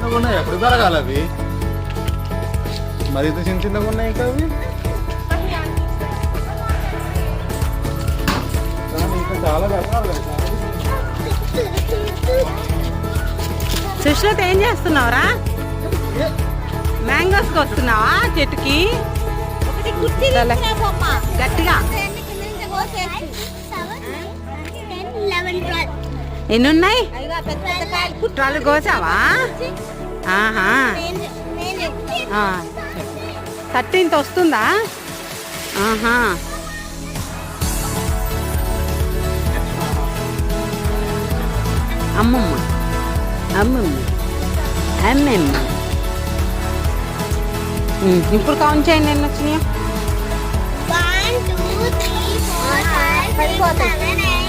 చిన్నగా ఉన్నాయి, ఎప్పుడు పెరగాలి అవి? మరి ఇంత చిన్నగా ఉన్నాయి ఇంకా అవి. ఇంకా చాలా పెరగాలి. సుశ్రుత్ ఏం చేస్తున్నావురా? మ్యాంగోస్ వస్తున్నావా చెట్టుకి? గట్టిగా ఎన్ని ఉన్నాయి? 12 కోసావా? 13th వస్తుందా? అమ్మమ్మ అమ్మమ్మ అమ్మమ్మ. ఇప్పుడు కౌంట్ చేయండి ఎన్ని వచ్చినాయో. 1 2 3 4 5 6 7 8